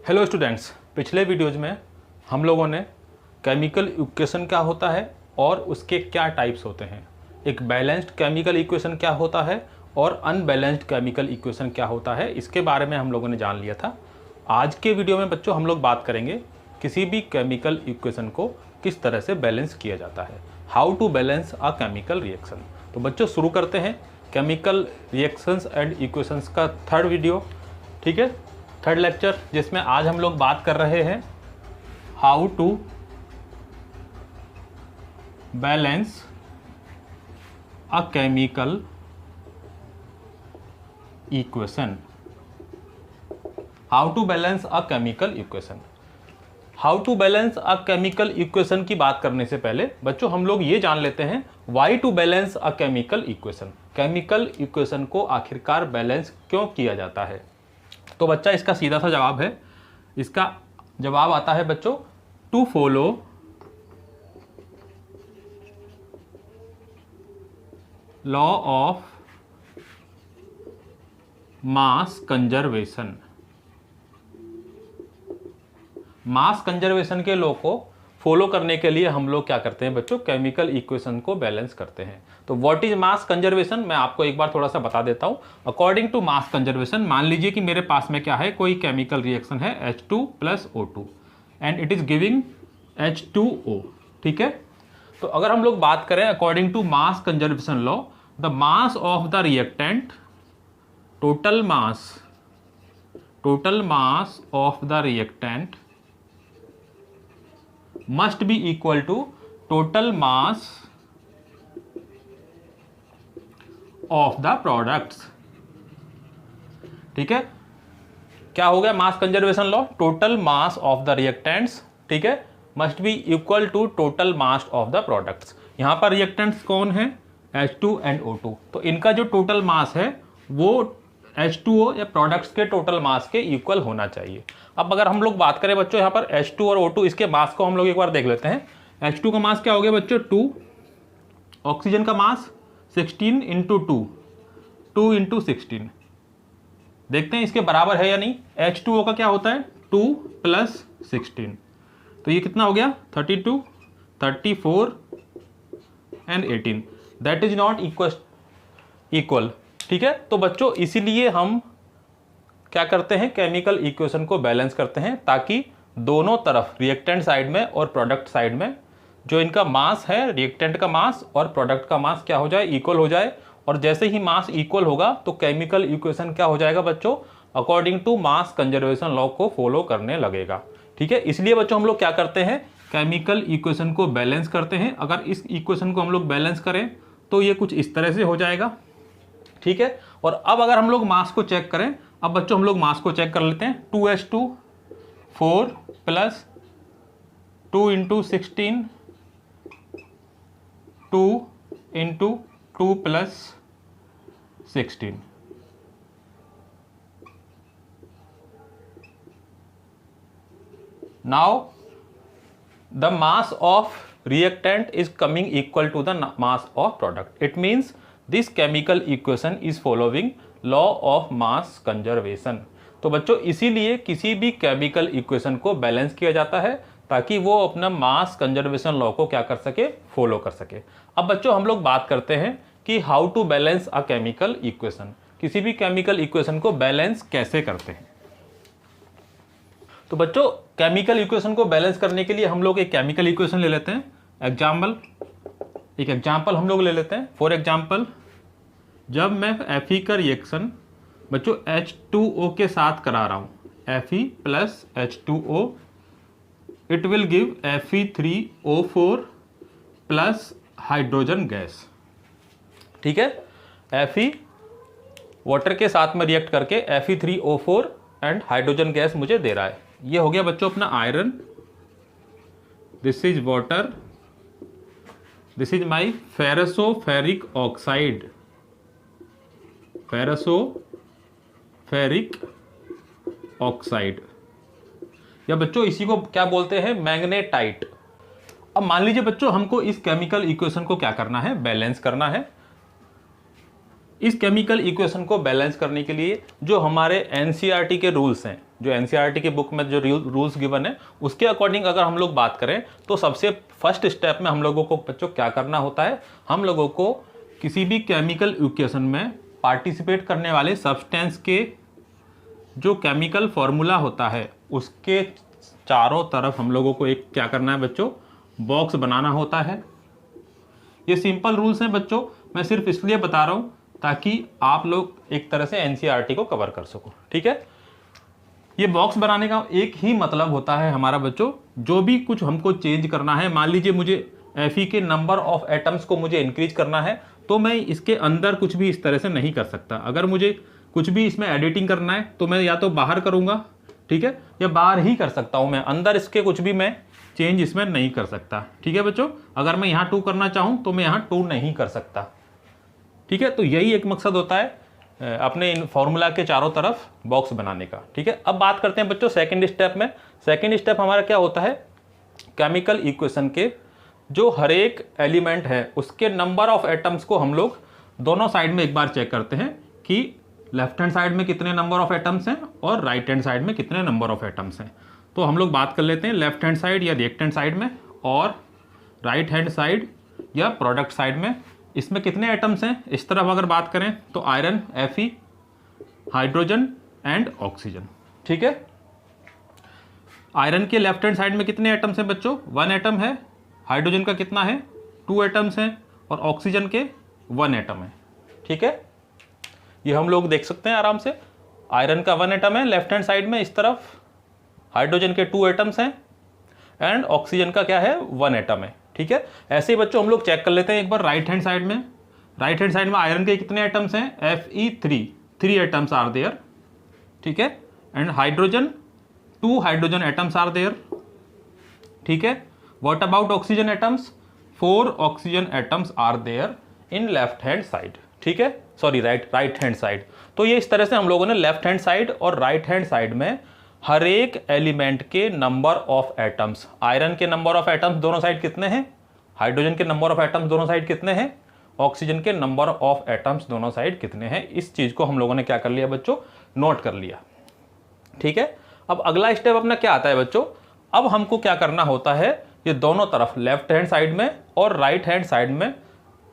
Hello students, पिछले videos में हम लोगों ने केमिकल इक्वेशन क्या होता है और उसके क्या टाइप्स होते हैं, एक बैलेंस्ड केमिकल इक्वेशन क्या होता है और अनबैलेंस्ड केमिकल इक्वेशन क्या होता है, इसके बारे में हम लोगों ने जान लिया था। आज के वीडियो में बच्चों हम लोग बात करेंगे किसी भी केमिकल इक्वेशन को किस तरह से बैलेंस किया जाता है, how to balance a chemical reaction. तो बच्चों शुरू करते हैं केमिकल रिएक्शंस एंड इक्वेशंस का थर्ड वीडियो, ठीक है, थर्ड लेक्चर, जिसमें आज हम लोग बात कर रहे हैं how to balance a chemical equation. How to balance a chemical equation. How to balance a chemical equation की बात करने से पहले बच्चों हम लोग ये जान लेते हैं why to balance a chemical equation. Chemical equation को आखिरकार बैलेंस क्यों किया जाता है। तो बच्चा इसका सीधा सा जवाब है, इसका जवाब आता है बच्चों, to follow law of mass conservation. Mass conservation के लॉ को फॉलो करने के लिए हम लोग क्या करते हैं बच्चों, केमिकल इक्वेशन को बैलेंस करते हैं। तो व्हाट इज मास कंजर्वेशन, मैं आपको एक बार थोड़ा सा बता देता हूं। अकॉर्डिंग टू मास कंजर्वेशन, मान लीजिए कि मेरे पास में क्या है, कोई केमिकल रिएक्शन है H2 + O2 and it is giving H2O, ठीक है। तो अगर हम लोग बात करें according to mass conservation law, the mass of the reactant, total mass of the reactant must be equal to total mass of the products, ठीक है। क्या हो गया mass conservation law, total mass of the reactants, ठीक है, must be equal to total mass of the products. यहां पर reactants कौन है, H2 एंड O2, तो इनका जो टोटल मास है वो H2O या प्रोडक्ट्स के टोटल मास के इक्वल होना चाहिए। अब अगर हम लोग बात करें बच्चों यहाँ पर H2 और O2, इसके मास को हम लोग एक बार देख लेते हैं। H2 का मास क्या हो गया बच्चों, 2, ऑक्सीजन का मास 16 × 2 × 16, देखते हैं इसके बराबर है या नहीं। H2O का क्या होता है, 2 + 16, तो ये कितना हो गया, 32, 34 and 18, that is not equal, ठीक है। तो बच्चों इसीलिए हम क्या करते हैं, केमिकल इक्वेशन को बैलेंस करते हैं, ताकि दोनों तरफ रिएक्टेंट साइड में और प्रोडक्ट साइड में जो इनका मास है, रिएक्टेंट का मास और प्रोडक्ट का मास क्या हो जाए, इक्वल हो जाए। और जैसे ही मास इक्वल होगा तो केमिकल इक्वेशन क्या हो जाएगा बच्चों, according to mass conservation law को फॉलो करने लगेगा, ठीक है। इसलिए बच्चों हम लोग क्या करते हैं, केमिकल इक्वेशन को बैलेंस करते हैं। अगर इस इक्वेशन को हम लोग बैलेंस करें तो ये कुछ इस तरह से हो जाएगा, ठीक है। और अब अगर हम लोग मास को चेक करें, अब बच्चों हम लोग मास को चेक कर लेते हैं। 2H2 4 + 2 × 16 2 × 2 + 16, now the mass of reactant is coming equal to the mass of product. It means this chemical equation is following law of mass conservation. तो बच्चों इसीलिए किसी भी केमिकल इक्वेशन को बैलेंस किया जाता है ताकि वो अपना मास कंजर्वेशन लॉ को क्या कर सके, फॉलो कर सके। अब बच्चों हम लोग बात करते हैं कि how to balance a chemical equation, किसी भी केमिकल इक्वेशन को बैलेंस कैसे करते हैं। तो बच्चों केमिकल इक्वेशन को बैलेंस करने के लिए हम लोग एक केमिकल इक्वेशन ले लेते हैं। एक एग्जाम्पल हम लोग ले लेते हैं। फॉर एग्जाम्पल, जब मैं Fe का रिएक्शन बच्चों H2O के साथ करा रहा हूं, Fe + H2O, it will give Fe3O4 + hydrogen gas, ठीक है। Fe वाटर के साथ में रिएक्ट करके Fe3O4 एंड हाइड्रोजन गैस मुझे दे रहा है। ये हो गया बच्चों अपना iron, this is water, this is my ferrosoferric oxide, ferrosoferric oxide, या बच्चों इसी को क्या बोलते हैं, मैग्नेटाइट। अब मान लीजिए बच्चों हमको इस केमिकल इक्वेशन को क्या करना है, बैलेंस करना है। इस केमिकल इक्वेशन को बैलेंस करने के लिए जो हमारे एनसीईआरटी के रूल्स हैं, जो एनसीईआरटी की बुक में जो रूल्स गिवन है उसके अकॉर्डिंग अगर हम लोग बात करें तो सबसे फर्स्ट स्टेप में हम लोगों को बच्चों क्या करना होता है, हम लोगों को किसी भी केमिकल इक्वेशन में पार्टिसिपेट करने वाले सब्सटेंस के जो केमिकल फॉर्मूला होता है उसके चारों तरफ हम लोगों को एक क्या करना है बच्चों, बॉक्स बनाना होता है। ये सिंपल रूल्स हैं बच्चों, मैं सिर्फ इसलिए बता रहा हूँ ताकि आप लोग एक तरह से एनसीईआरटी को कवर कर सको। ठीक है, ये बॉक्स बनाने का एक ही मतलब होता है हमारा बच्चों, जो भी कुछ हमको चेंज करना है, मान लीजिए मुझे Fe के नंबर ऑफ एटम्स को मुझे इंक्रीज करना है तो मैं इसके अंदर कुछ भी इस तरह से नहीं कर सकता। अगर मुझे कुछ भी इसमें एडिटिंग करना है तो मैं या तो बाहर करूंगा, ठीक है, या बाहर ही कर सकता हूं मैं, अंदर इसके कुछ भी मैं चेंज इसमें नहीं कर सकता। ठीक है बच्चों, अगर मैं यहाँ 2 करना चाहूँ तो मैं यहाँ 2 नहीं कर सकता। ठीक है, तो यही एक मकसद होता है अपने इन फॉर्मूला के चारों तरफ बॉक्स बनाने का। ठीक है, अब बात करते हैं बच्चों सेकंड स्टेप में। सेकंड स्टेप हमारा क्या होता है, केमिकल इक्वेशन के जो हर एक एलिमेंट है उसके नंबर ऑफ एटम्स को हम लोग दोनों साइड में एक बार चेक करते हैं कि लेफ्ट हैंड साइड में कितने नंबर ऑफ एटम्स हैं और राइट हैंड साइड में कितने नंबर ऑफ एटम्स हैं। तो हम लोग बात कर लेते हैं लेफ्ट हैंड साइड या रिएक्टेंट हैंड साइड में और राइट हैंड साइड या प्रोडक्ट साइड में, इसमें कितने एटम्स हैं। इस तरफ अगर बात करें तो iron, Fe, hydrogen and oxygen. ठीक है, आयरन के लेफ्ट हैंड साइड में कितने एटम्स हैं बच्चों, 1 एटम है। हाइड्रोजन का कितना है, 2 एटम्स हैं और ऑक्सीजन के 1 एटम है। ठीक है, ये हम लोग देख सकते हैं आराम से, आयरन का 1 एटम है लेफ्ट हैंड साइड में, इस तरफ हाइड्रोजन के 2 एटम्स हैं एंड ऑक्सीजन का क्या है, 1 एटम है। ठीक है, ऐसे ही बच्चों हम लोग चेक कर लेते हैं एक बार राइट हैंड साइड में। राइट हैंड साइड में आयरन के कितने एटम्स हैं, Fe3 एटम्स आर देयर। ठीक है, and hydrogen 2 hydrogen atoms are there. ठीक है, what about oxygen atoms, 4 oxygen atoms are there in left hand side. ठीक है, सॉरी राइट हैंड साइड। तो ये इस तरह से हम लोगों ने लेफ्ट हैंड साइड और राइट हैंड साइड में हर एक एलिमेंट के नंबर ऑफ एटम्स, आयरन के नंबर ऑफ एटम्स दोनों साइड कितने हैं, हाइड्रोजन के नंबर ऑफ एटम्स दोनों साइड कितने हैं, ऑक्सीजन के नंबर ऑफ एटम्स दोनों साइड कितने हैं, इस चीज को हम लोगों ने क्या कर लिया बच्चों, नोट कर लिया। ठीक है, अब अगला स्टेप अपना क्या आता है बच्चों, अब हमको क्या करना होता है, ये दोनों तरफ लेफ्ट हैंड साइड में और राइट हैंड साइड में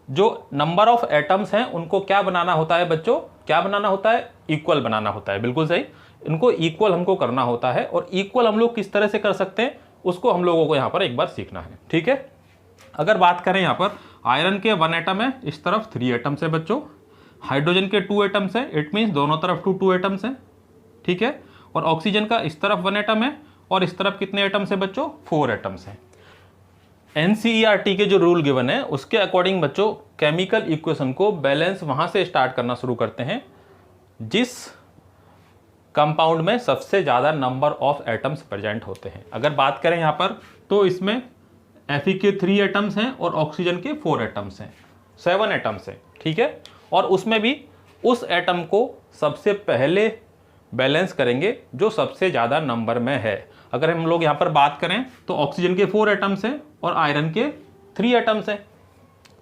जो नंबर ऑफ एटम्स हैं उनको क्या बनाना होता है बच्चों, क्या बनाना होता है, इक्वल बनाना होता है। बिल्कुल सही, इनको इक्वल हमको करना होता है। और इक्वल हम लोग किस तरह से कर सकते हैं उसको हम लोगों को यहाँ पर एक बार सीखना है। ठीक है, अगर बात करें यहाँ पर आयरन के 1 एटम है, इस तरफ 3 एटम्स है बच्चों, हाइड्रोजन के 2 एटम्स है, इट मीन्स दोनों तरफ 2 एटम्स हैं। ठीक है, और ऑक्सीजन का इस तरफ 1 एटम है और इस तरफ कितने एटम्स है बच्चों, 4 एटम्स हैं। एनसीईआरटी के जो रूल गिवन है उसके अकॉर्डिंग बच्चों केमिकल इक्वेशन को बैलेंस वहां से स्टार्ट करना शुरू करते हैं जिस कंपाउंड में सबसे ज़्यादा नंबर ऑफ एटम्स प्रेजेंट होते हैं। अगर बात करें यहाँ पर तो इसमें Fe के 3 एटम्स हैं और ऑक्सीजन के 4 एटम्स हैं, 7 एटम्स हैं। ठीक है, और उसमें भी उस एटम को सबसे पहले बैलेंस करेंगे जो सबसे ज़्यादा नंबर में है। अगर हम लोग यहाँ पर बात करें तो ऑक्सीजन के 4 एटम्स हैं और आयरन के 3 एटम्स हैं।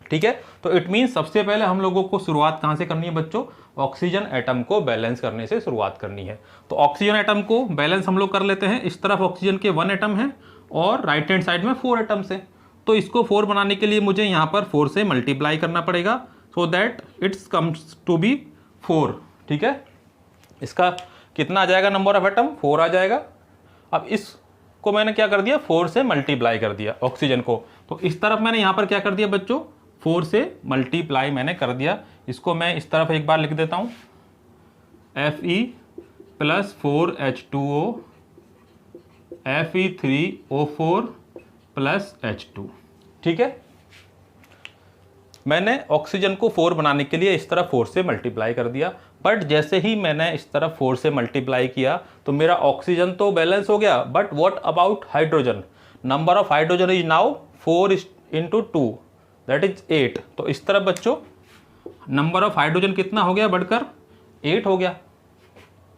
ठीक है, तो इट मीन्स सबसे पहले हम लोगों को शुरुआत कहाँ से करनी है बच्चों, ऑक्सीजन एटम को बैलेंस करने से शुरुआत करनी है। तो ऑक्सीजन एटम को बैलेंस हम लोग कर लेते हैं। इस तरफ ऑक्सीजन के 1 एटम है और राइट हैंड साइड में 4 एटम्स है। तो इसको 4 बनाने के लिए मुझे यहाँ पर 4 से मल्टीप्लाई करना पड़ेगा so that it's comes to be 4। ठीक है, इसका कितना आ जाएगा नंबर ऑफ एटम, 4 आ जाएगा। अब इसको मैंने क्या कर दिया, 4 से मल्टीप्लाई कर दिया ऑक्सीजन को। तो इस तरफ मैंने यहाँ पर क्या कर दिया बच्चों, 4 से मल्टीप्लाई मैंने कर दिया। इसको मैं इस तरफ एक बार लिख देता हूँ, Fe + 4H2O Fe3O4 + H2। ठीक है, मैंने ऑक्सीजन को 4 बनाने के लिए इस तरफ 4 से मल्टीप्लाई कर दिया। बट जैसे ही मैंने इस तरफ 4 से मल्टीप्लाई किया तो मेरा ऑक्सीजन तो बैलेंस हो गया, but what about hydrogen, number of hydrogen is now 4 × 2 that is 8। तो इस तरफ बच्चों नंबर ऑफ हाइड्रोजन कितना हो गया, बढ़कर 8 हो गया।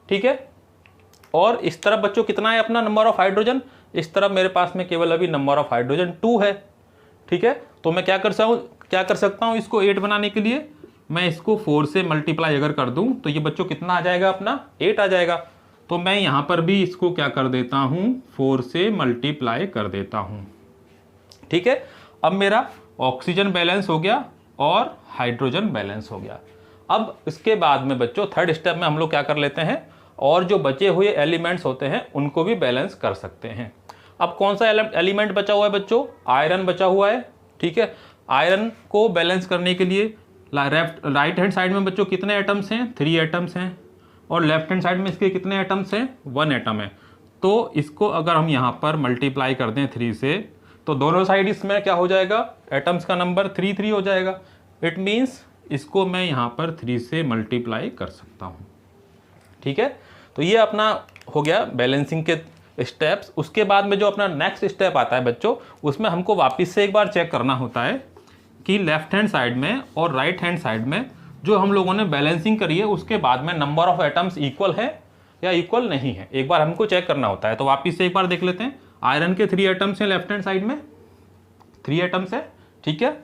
ठीक है, और इस तरफ बच्चों कितना है अपना नंबर ऑफ हाइड्रोजन, इस तरफ मेरे पास में केवल अभी नंबर ऑफ हाइड्रोजन 2 है। ठीक है, तो मैं क्या कर सकता हूँ इसको 8 बनाने के लिए, मैं इसको 4 से मल्टीप्लाई अगर कर दूं तो ये बच्चों कितना आ जाएगा अपना 8 आ जाएगा। तो मैं यहाँ पर भी इसको क्या कर देता हूँ 4 से मल्टीप्लाई कर देता हूँ। ठीक है, अब मेरा ऑक्सीजन बैलेंस हो गया और हाइड्रोजन बैलेंस हो गया। अब इसके बाद में बच्चों थर्ड स्टेप में हम लोग क्या कर लेते हैं, और जो बचे हुए एलिमेंट्स होते हैं उनको भी बैलेंस कर सकते हैं। अब कौन सा एलिमेंट बचा हुआ है बच्चों, आयरन बचा हुआ है। ठीक है, आयरन को बैलेंस करने के लिए राइट हैंड साइड में बच्चों कितने एटम्स हैं, 3 एटम्स हैं, और लेफ्ट हैंड साइड में इसके कितने एटम्स हैं, 1 एटम है। तो इसको अगर हम यहाँ पर मल्टीप्लाई कर दें 3 से, तो दोनों साइड इसमें क्या हो जाएगा, एटम्स का नंबर 3 3 हो जाएगा। इट मीन्स इसको मैं यहाँ पर 3 से मल्टीप्लाई कर सकता हूँ। ठीक है, तो ये अपना हो गया बैलेंसिंग के स्टेप्स। उसके बाद में जो अपना नेक्स्ट स्टेप आता है बच्चों, उसमें हमको वापस से एक बार चेक करना होता है कि लेफ्ट हैंड साइड में और राइट हैंड साइड में जो हम लोगों ने बैलेंसिंग करी है उसके बाद में नंबर ऑफ एटम्स इक्वल है या इक्वल नहीं है, एक बार हमको चेक करना होता है। तो वापस से एक बार देख लेते हैं। आयरन के 3 एटम्स हैं लेफ्ट हैंड साइड में, 3 एटम्स है। ठीक है,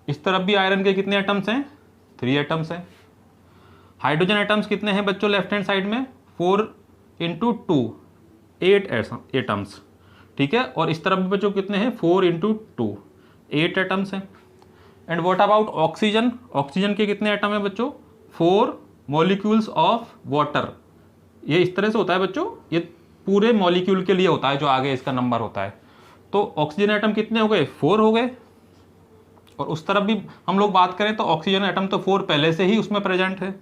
इस तरफ भी आयरन के कितने एटम्स हैं, 3 एटम्स हैं। हाइड्रोजन एटम्स कितने हैं बच्चों लेफ्ट हैंड साइड में, 4 × 2 8 एटम्स। ठीक है, और इस तरफ भी बच्चों कितने हैं, 4 × 2 8 एटम्स हैं। And what about oxygen, oxygen के कितने एटम हैं बच्चों, 4 मॉलिक्यूल्स ऑफ वाटर। ये इस तरह से होता है बच्चों, ये पूरे मॉलिक्यूल के लिए होता है जो आगे इसका नंबर होता है। तो ऑक्सीजन एटम कितने हो गए, 4 हो गए। और उस तरफ भी हम लोग बात करें तो ऑक्सीजन एटम तो 4 पहले से ही उसमें प्रेजेंट है।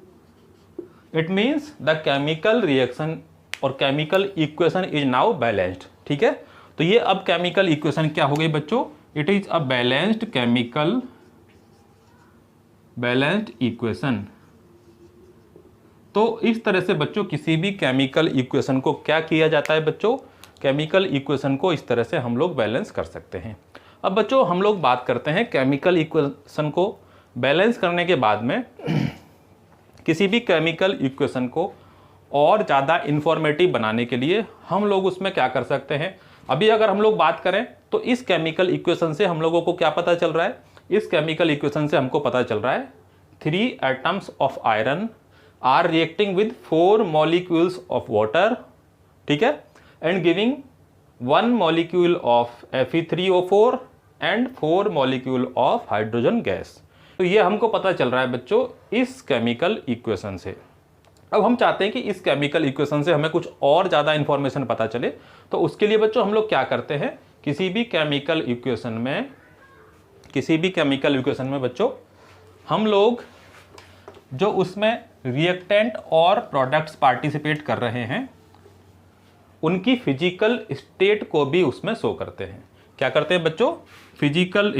It means the chemical reaction और chemical equation is now balanced. ठीक है, तो ये अब केमिकल इक्वेशन क्या हो गई बच्चों, it is a balanced chemical balanced equation. तो इस तरह से बच्चों किसी भी केमिकल इक्वेशन को क्या किया जाता है बच्चों, केमिकल इक्वेशन को इस तरह से हम लोग बैलेंस कर सकते हैं। अब बच्चों हम लोग बात करते हैं केमिकल इक्वेशन को बैलेंस करने के बाद में किसी भी केमिकल इक्वेशन को और ज़्यादा इंफॉर्मेटिव बनाने के लिए हम लोग उसमें क्या कर सकते हैं। अभी अगर हम लोग बात करें तो इस केमिकल इक्वेशन से हम लोगों को क्या पता चल रहा है, इस केमिकल इक्वेशन से हमको पता चल रहा है 3 atoms of iron are reacting with 4 molecules of water. ठीक है, and giving 1 molecule of Fe3O4 and 4 molecule of hydrogen gas. तो ये हमको पता चल रहा है बच्चों इस केमिकल इक्वेशन से। अब हम चाहते हैं कि इस केमिकल इक्वेशन से हमें कुछ और ज़्यादा इंफॉर्मेशन पता चले, तो उसके लिए बच्चों हम लोग क्या करते हैं, किसी भी केमिकल इक्वेशन में बच्चों हम लोग जो उसमें रिएक्टेंट और प्रोडक्ट्स पार्टिसिपेट कर रहे हैं उनकी फिजिकल स्टेट को भी उसमें शो करते हैं। क्या करते हैं बच्चों, फिजिकल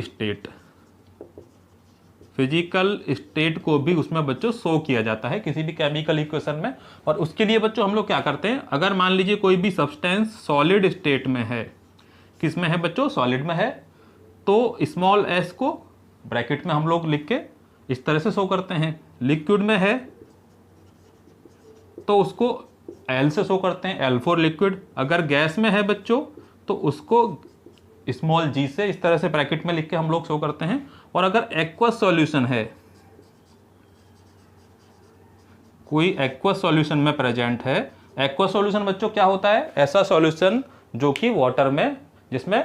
स्टेट को भी उसमें बच्चों शो किया जाता है किसी भी केमिकल इक्वेशन में। और उसके लिए बच्चों हम लोग क्या करते हैं, अगर मान लीजिए कोई भी सब्सटेंस सॉलिड स्टेट में है, किस में है बच्चों, सॉलिड में है, तो स्मॉल s को ब्रैकेट में हम लोग लिख के इस तरह से शो करते हैं। लिक्विड में है तो उसको L से शो करते हैं, L फॉर लिक्विड। अगर गैस में है बच्चों तो उसको स्मॉल g से इस तरह से ब्रैकेट में लिख के हम लोग शो करते हैं। और अगर एक्वस सॉल्यूशन है, कोई एक्वस सॉल्यूशन में प्रेजेंट है, एक्वस सॉल्यूशन बच्चों क्या होता है, ऐसा सॉल्यूशन जो कि वाटर में, जिसमें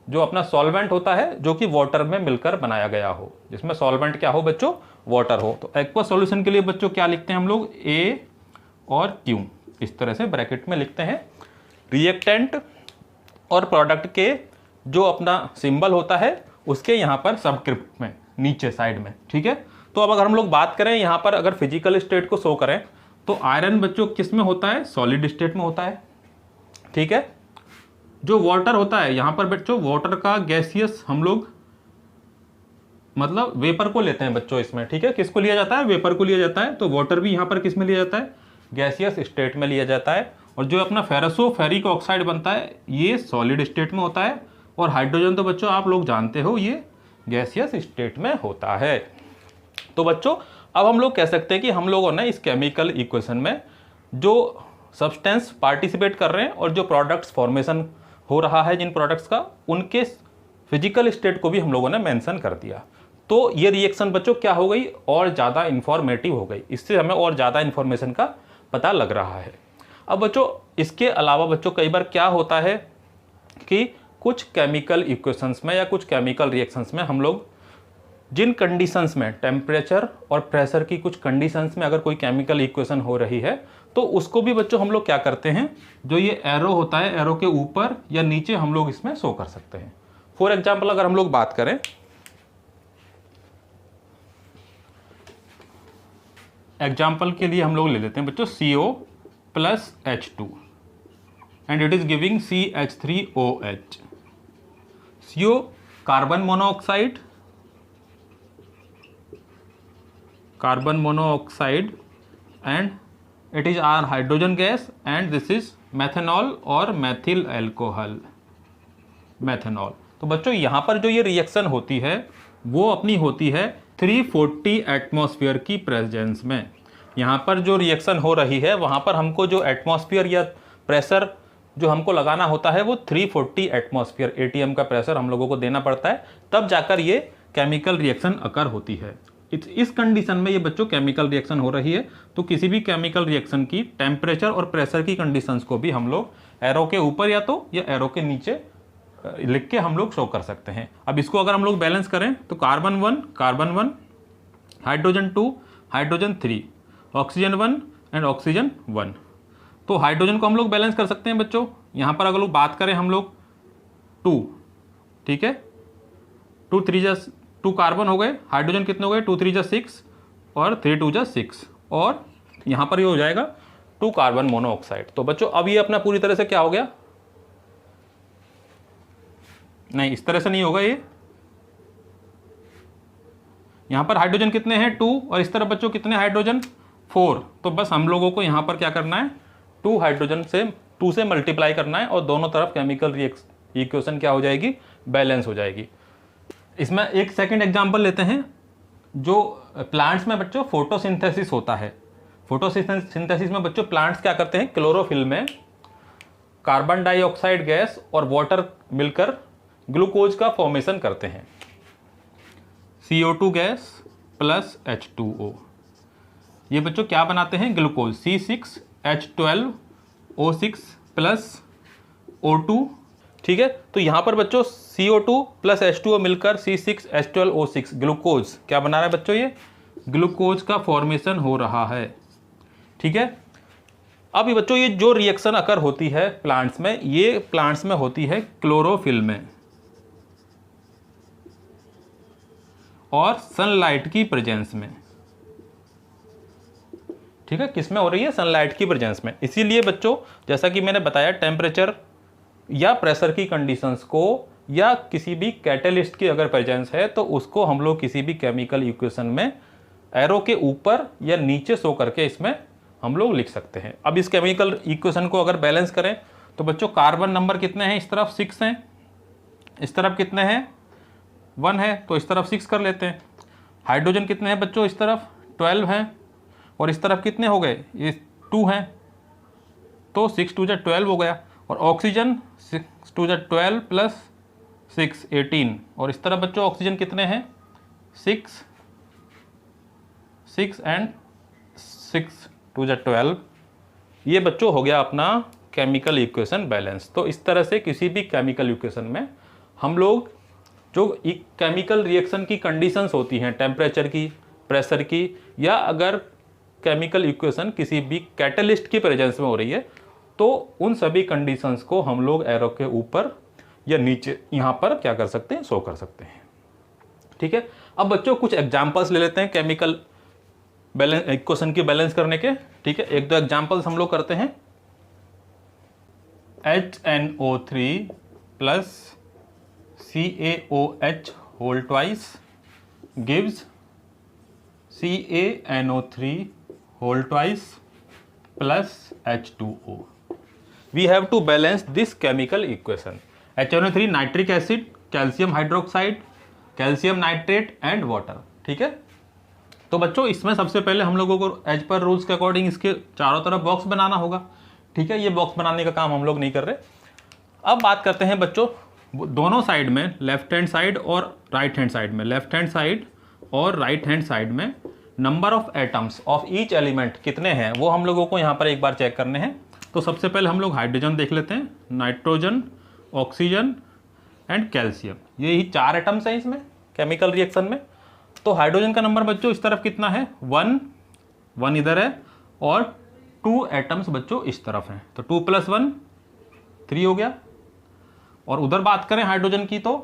जो अपना सॉल्वेंट होता है जो कि वाटर में मिलकर बनाया गया हो, जिसमें सॉल्वेंट क्या हो बच्चों, वाटर हो। तो एक्वस सॉल्यूशन के लिए बच्चों क्या लिखते हैं हम लोग, A और Q इस तरह से ब्रैकेट में लिखते हैं। रिएक्टेंट और प्रोडक्ट के जो अपना सिंबल होता है उसके यहाँ पर सबस्क्रिप्ट में नीचे साइड में। ठीक है, तो अब अगर हम लोग बात करें यहाँ पर अगर फिजिकल स्टेट को शो करें तो आयरन बच्चों किस में होता है, सॉलिड स्टेट में होता है। ठीक है, जो वाटर होता है यहाँ पर बच्चों, वाटर का गैसियस हम लोग मतलब वेपर को लेते हैं बच्चों इसमें। ठीक है, किसको लिया जाता है, वेपर को लिया जाता है। तो वाटर भी यहाँ पर किस में लिया जाता है, गैसियस स्टेट में लिया जाता है। और जो अपना फेरिक ऑक्साइड बनता है ये सॉलिड स्टेट में होता है। और हाइड्रोजन तो बच्चों आप लोग जानते हो ये गैसियस स्टेट में होता है। तो बच्चों अब हम लोग कह सकते हैं कि हम लोगों ने इस केमिकल इक्वेशन में जो सब्सटेंस पार्टिसिपेट कर रहे हैं और जो प्रोडक्ट्स फॉर्मेशन हो रहा है जिन प्रोडक्ट्स का, उनके फिजिकल स्टेट को भी हम लोगों ने मेंशन कर दिया। तो ये रिएक्शन बच्चों क्या हो गई, और ज़्यादा इंफॉर्मेटिव हो गई, इससे हमें और ज़्यादा इन्फॉर्मेशन का पता लग रहा है। अब बच्चों इसके अलावा बच्चों कई बार क्या होता है कि कुछ केमिकल इक्वेशंस में या कुछ केमिकल रिएक्शंस में हम लोग जिन कंडीशंस में टेम्परेचर और प्रेशर की कुछ कंडीशंस में अगर कोई केमिकल इक्वेशन हो रही है तो उसको भी बच्चों हम लोग क्या करते हैं, जो ये एरो होता है एरो के ऊपर या नीचे हम लोग इसमें शो कर सकते हैं। फॉर एग्जाम्पल अगर हम लोग बात करें, एग्जाम्पल के लिए हम लोग ले लेते हैं बच्चों CO plus H2 and it is giving CH3OH। CO carbon monoxide, and it is are hydrogen gas and this is methanol और मेथिल एल्कोहल, मेथेनॉल। तो बच्चों यहाँ पर जो ये रिएक्शन होती है वो अपनी होती है 340 एटमॉस्फेयर की प्रेजेंस में। यहाँ पर जो रिएक्शन हो रही है वहाँ पर हमको जो एटमॉस्फेयर या प्रेशर जो हमको लगाना होता है वो 340 एटमॉस्फेयर ATM का प्रेशर हम लोगों को देना पड़ता है, तब जाकर ये केमिकल रिएक्शन अकर होती है। इस कंडीशन में ये बच्चों केमिकल रिएक्शन हो रही है, तो किसी भी केमिकल रिएक्शन की टेम्परेचर और प्रेशर की कंडीशंस को भी हम लोग एरो के ऊपर या एरो के नीचे लिख के हम लोग शो कर सकते हैं। अब इसको अगर हम लोग बैलेंस करें तो carbon 1, hydrogen 2, hydrogen 3, oxygen 1 and oxygen 1। तो हाइड्रोजन को हम लोग बैलेंस कर सकते हैं बच्चों। यहाँ पर अगर लोग बात करें हम लोग 2, ठीक है, 2 कार्बन हो गए, हाइड्रोजन कितने हो गए, 2 3 जा 6 और 3 2 जा 6, और यहाँ पर ये हो जाएगा 2 कार्बन मोनोऑक्साइड। तो बच्चों अब ये अपना पूरी तरह से क्या हो गया, नहीं इस तरह से नहीं होगा ये, यहाँ पर हाइड्रोजन कितने हैं 2 और इस तरफ बच्चों कितने हाइड्रोजन 4। तो बस हम लोगों को यहाँ पर क्या करना है 2 हाइड्रोजन से 2 से मल्टीप्लाई करना है और दोनों तरफ केमिकल इक्वेशन क्या हो जाएगी, बैलेंस हो जाएगी। इसमें एक सेकंड एग्जांपल लेते हैं। जो प्लांट्स में बच्चों फोटोसिंथेसिस होता है, फोटोसिंथेसिस में बच्चों प्लांट्स क्या करते हैं, क्लोरोफिल में कार्बन डाइऑक्साइड गैस और वाटर मिलकर ग्लूकोज का फॉर्मेशन करते हैं। CO2 गैस प्लस H2O, ये बच्चों क्या बनाते हैं, ग्लूकोज C6H12O6 प्लस O2, ठीक है। तो यहाँ पर बच्चों CO2 प्लस H2O मिलकर C6H12O6 ग्लूकोज क्या बना रहा है बच्चों, ये ग्लूकोज का फॉर्मेशन हो रहा है, ठीक है। अब ये बच्चों ये जो रिएक्शन अकर होती है प्लांट्स में, ये प्लांट्स में होती है क्लोरोफिल में और सनलाइट की प्रेजेंस में, ठीक है। किस में हो रही है, सनलाइट की प्रेजेंस में। इसीलिए बच्चों जैसा कि मैंने बताया टेम्परेचर या प्रेशर की कंडीशंस को या किसी भी कैटेलिस्ट की अगर प्रेजेंस है तो उसको हम लोग किसी भी केमिकल इक्वेशन में एरो के ऊपर या नीचे शो करके इसमें हम लोग लिख सकते हैं। अब इस केमिकल इक्वेशन को अगर बैलेंस करें तो बच्चों कार्बन नंबर कितने हैं, इस तरफ 6 हैं, इस तरफ कितने हैं 1 है, तो इस तरफ 6 कर लेते हैं। हाइड्रोजन कितने हैं बच्चों, इस तरफ 12 हैं और इस तरफ कितने हो गए, ये 2 हैं, तो 6 2 जा 12 हो गया। और ऑक्सीजन 6 2 जा 12 प्लस 6 18, और इस तरफ बच्चों ऑक्सीजन कितने हैं 6 एंड 6 2 जा 12। ये बच्चों हो गया अपना केमिकल इक्वेशन बैलेंस। तो इस तरह से किसी भी केमिकल इक्वेशन में हम लोग जो केमिकल रिएक्शन की कंडीशंस होती हैं, टेम्परेचर की, प्रेशर की, या अगर केमिकल इक्वेशन किसी भी कैटलिस्ट की प्रेजेंस में हो रही है तो उन सभी कंडीशंस को हम लोग एरो के ऊपर या नीचे यहाँ पर क्या कर सकते हैं, शो कर सकते हैं, ठीक है। अब बच्चों कुछ एग्जांपल्स ले लेते हैं केमिकल बैलेंस इक्वेशन की बैलेंस करने के, ठीक है। एक दो एग्जांपल्स हम लोग करते हैं। HNO3 plus CaOH whole twice gives CaNO3 whole twice plus H2O। We have to balance this chemical equation. HNO3 nitric acid, calcium hydroxide, calcium nitrate and water, ठीक है। तो बच्चों इसमें सबसे पहले हम लोगों को एज पर रूल्स के अकॉर्डिंग इसके चारों तरफ बॉक्स बनाना होगा, ठीक है। ये बॉक्स बनाने का काम हम लोग नहीं कर रहे। अब बात करते हैं बच्चों दोनों साइड में, लेफ्ट हैंड साइड और राइट हैंड साइड में। लेफ्ट हैंड साइड और राइट हैंड साइड में number of atoms of each element कितने हैं वो हम लोगों को यहाँ पर एक बार चेक करने हैं। तो सबसे पहले हम लोग हाइड्रोजन देख लेते हैं, नाइट्रोजन, ऑक्सीजन एंड कैल्शियम, ये ही 4 एटम्स हैं इसमें केमिकल रिएक्शन में। तो हाइड्रोजन का नंबर बच्चों इस तरफ कितना है, 1 इधर है, और 2 एटम्स बच्चों इस तरफ हैं, तो 2 + 1 3 हो गया। और उधर बात करें हाइड्रोजन की तो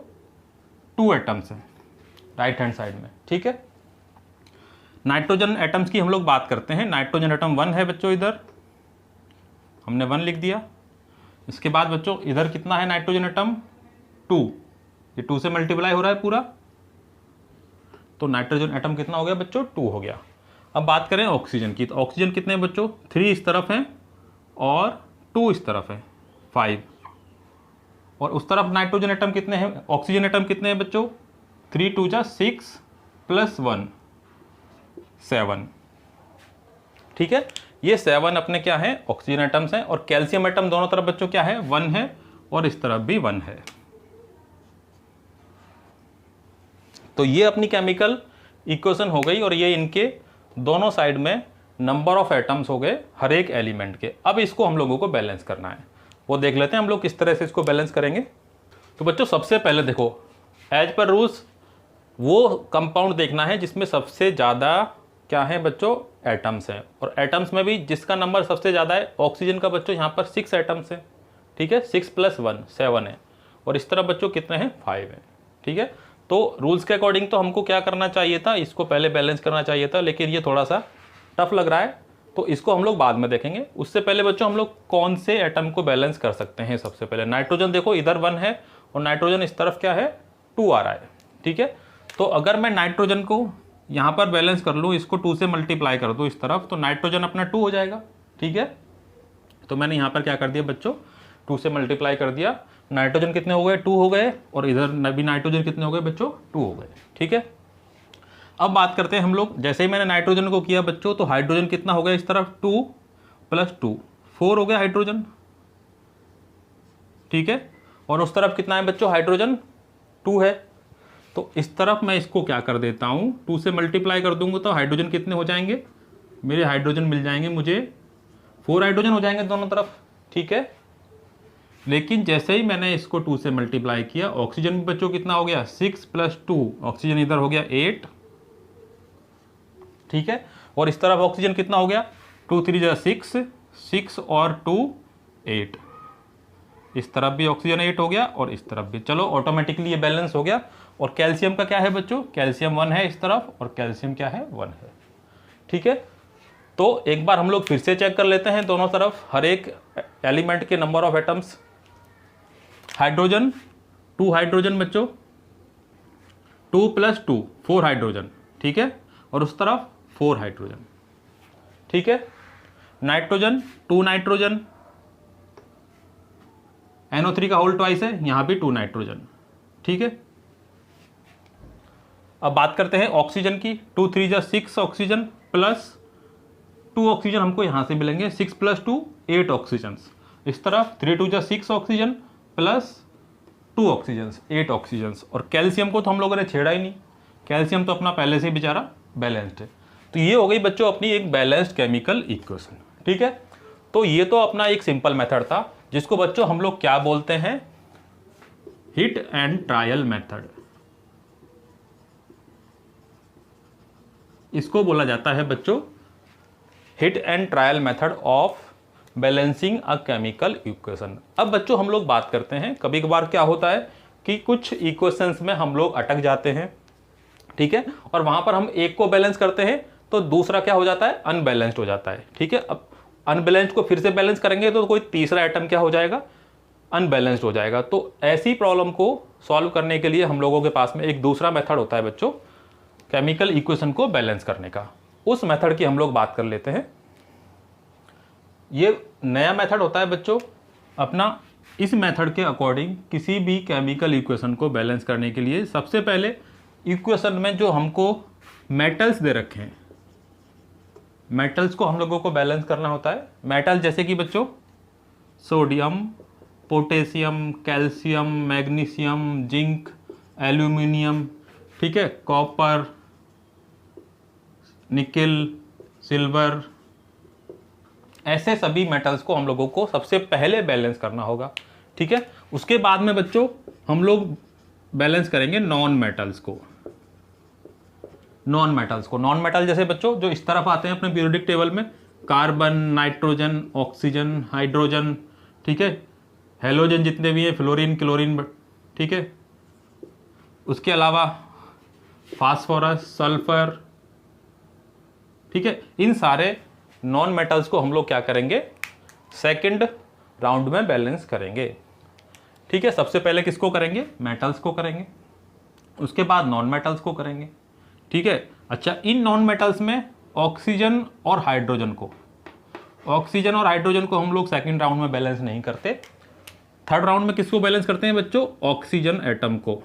2 एटम्स हैं राइट हैंड साइड में, ठीक है। नाइट्रोजन एटम्स की हम लोग बात करते हैं, नाइट्रोजन एटम 1 है बच्चों, इधर हमने 1 लिख दिया। इसके बाद बच्चों इधर कितना है नाइट्रोजन एटम, 2, ये 2 से मल्टीप्लाई हो रहा है पूरा, तो नाइट्रोजन एटम कितना हो गया बच्चों, 2 हो गया। अब बात करें ऑक्सीजन की, तो ऑक्सीजन कितने हैं बच्चों, 3 इस तरफ हैं और 2 इस तरफ है, 5। और उस तरफ नाइट्रोजन एटम कितने हैं, ऑक्सीजन एटम कितने हैं बच्चों, 3 × 2 = 6 + 1 7, ठीक है। ये 7 अपने क्या है, ऑक्सीजन एटम्स हैं। और कैल्शियम एटम दोनों तरफ बच्चों क्या है, 1 है, और इस तरफ भी 1 है। तो ये अपनी केमिकल इक्वेशन हो गई, और ये इनके दोनों साइड में नंबर ऑफ एटम्स हो गए हर एक एलिमेंट के। अब इसको हम लोगों को बैलेंस करना है, वो देख लेते हैं हम लोग किस तरह से इसको बैलेंस करेंगे। तो बच्चों सबसे पहले देखो, एज पर रूल्स वो कंपाउंड देखना है जिसमें सबसे ज़्यादा क्या है बच्चों, एटम्स हैं। और एटम्स में भी जिसका नंबर सबसे ज़्यादा है, ऑक्सीजन का बच्चों यहाँ पर 6 एटम्स हैं, ठीक है, 6 + 1 7 है। और इस तरफ बच्चों कितने हैं, 5 हैं, ठीक है। तो रूल्स के अकॉर्डिंग तो हमको क्या करना चाहिए था, इसको पहले बैलेंस करना चाहिए था, लेकिन ये थोड़ा सा टफ लग रहा है, तो इसको हम लोग बाद में देखेंगे। उससे पहले बच्चों हम लोग कौन से एटम को बैलेंस कर सकते हैं। सबसे पहले नाइट्रोजन देखो, इधर 1 है और नाइट्रोजन इस तरफ क्या है, 2 आ रहा है, ठीक है। तो अगर मैं नाइट्रोजन को यहाँ पर बैलेंस कर लूँ, इसको 2 से मल्टीप्लाई कर दूँ इस तरफ, तो नाइट्रोजन अपना 2 हो जाएगा, ठीक है। तो मैंने यहाँ पर क्या कर दिया बच्चों, 2 से मल्टीप्लाई कर दिया, नाइट्रोजन कितने हो गए, 2 हो गए, और इधर भी नाइट्रोजन कितने हो गए बच्चों, 2 हो गए, ठीक है। अब बात करते हैं हम लोग, जैसे ही मैंने नाइट्रोजन को किया बच्चों, तो हाइड्रोजन कितना हो गया इस तरफ, 2 + 2 4 हो गया हाइड्रोजन, ठीक है। और उस तरफ कितना है बच्चों, हाइड्रोजन 2 है। तो इस तरफ मैं इसको क्या कर देता हूँ, 2 से मल्टीप्लाई कर दूंगा, तो हाइड्रोजन कितने हो जाएंगे मेरे, हाइड्रोजन मिल जाएंगे मुझे 4 हाइड्रोजन हो जाएंगे दोनों तरफ, ठीक है। लेकिन जैसे ही मैंने इसको 2 से मल्टीप्लाई किया, ऑक्सीजन भी बच्चों कितना हो गया, 6 + 2, ऑक्सीजन इधर हो गया 8, ठीक है। और इस तरफ ऑक्सीजन कितना हो गया, 2 × 3 = 6, 6 और 2 8, इस तरफ भी ऑक्सीजन 8 हो गया और इस तरफ भी, चलो ऑटोमेटिकली ये बैलेंस हो गया। और कैल्शियम का क्या है बच्चों, कैल्शियम 1 है इस तरफ, और कैल्शियम क्या है, 1 है, ठीक है। तो एक बार हम लोग फिर से चेक कर लेते हैं दोनों तरफ हर एक एलिमेंट के number of atoms. Hydrogen 2 hydrogen बच्चों, 2 + 2 4 हाइड्रोजन, ठीक है। और उस तरफ 4 हाइड्रोजन, ठीक है। नाइट्रोजन 2 नाइट्रोजन, NO3 का होल ट्वाइस है, यहां भी 2 नाइट्रोजन, ठीक है। अब बात करते हैं ऑक्सीजन की, 2 × 3 = 6 ऑक्सीजन प्लस 2 ऑक्सीजन हमको यहां से मिलेंगे, 6 + 2 8 ऑक्सीजन। इस तरफ 3 × 2 = 6 ऑक्सीजन प्लस 2 ऑक्सीजन 8 ऑक्सीजन। और कैल्शियम को तो हम लोगों ने छेड़ा ही नहीं, कैल्शियम तो अपना पहले से ही बेचारा बैलेंस्ड है। तो ये हो गई बच्चों अपनी एक बैलेंस्ड केमिकल इक्वेशन, ठीक है। तो ये तो अपना एक सिंपल मेथड था, जिसको बच्चों हम लोग क्या बोलते हैं, हिट एंड ट्रायल मेथड, इसको बोला जाता है बच्चों hit and trial method of balancing a chemical equation. अब बच्चों हम लोग बात करते हैं, कभी कभार क्या होता है कि कुछ इक्वेशंस में हम लोग अटक जाते हैं, ठीक है, और वहां पर हम एक को बैलेंस करते हैं तो दूसरा क्या हो जाता है, अनबैलेंस्ड हो जाता है, ठीक है। अब अनबैलेंस्ड को फिर से बैलेंस करेंगे तो कोई तीसरा आइटम क्या हो जाएगा, अनबैलेंस्ड हो जाएगा। तो ऐसी प्रॉब्लम को सॉल्व करने के लिए हम लोगों के पास में एक दूसरा मेथड होता है बच्चों केमिकल इक्वेशन को बैलेंस करने का। उस मेथड की हम लोग बात कर लेते हैं। ये नया मेथड होता है बच्चों अपना। इस मेथड के अकॉर्डिंग किसी भी केमिकल इक्वेशन को बैलेंस करने के लिए सबसे पहले इक्वेशन में जो हमको मेटल्स दे रखे हैं, मेटल्स को हम लोगों को बैलेंस करना होता है। मेटल जैसे कि बच्चों sodium, potassium, calcium, magnesium, zinc, aluminium, ठीक है, कॉपर, निकिल, सिल्वर, ऐसे सभी मेटल्स को हम लोगों को सबसे पहले बैलेंस करना होगा, ठीक है। उसके बाद में बच्चों हम लोग बैलेंस करेंगे नॉन मेटल्स को। नॉन मेटल जैसे बच्चों जो इस तरफ आते हैं अपने पीरियोडिक टेबल में, कार्बन, नाइट्रोजन, ऑक्सीजन, हाइड्रोजन, ठीक है, हेलोजन जितने भी हैं, फ्लोरीन, क्लोरीन, ठीक है। उसके अलावा फास्फोरस, सल्फर, ठीक है। इन सारे नॉन मेटल्स को हम लोग क्या करेंगे, सेकंड राउंड में बैलेंस करेंगे, ठीक है। सबसे पहले किसको करेंगे, मेटल्स को करेंगे, उसके बाद नॉन मेटल्स को करेंगे, ठीक है। अच्छा, इन नॉन मेटल्स में ऑक्सीजन और हाइड्रोजन को हम लोग सेकंड राउंड में बैलेंस नहीं करते। थर्ड राउंड में किसको बैलेंस करते हैं बच्चों, ऑक्सीजन एटम को।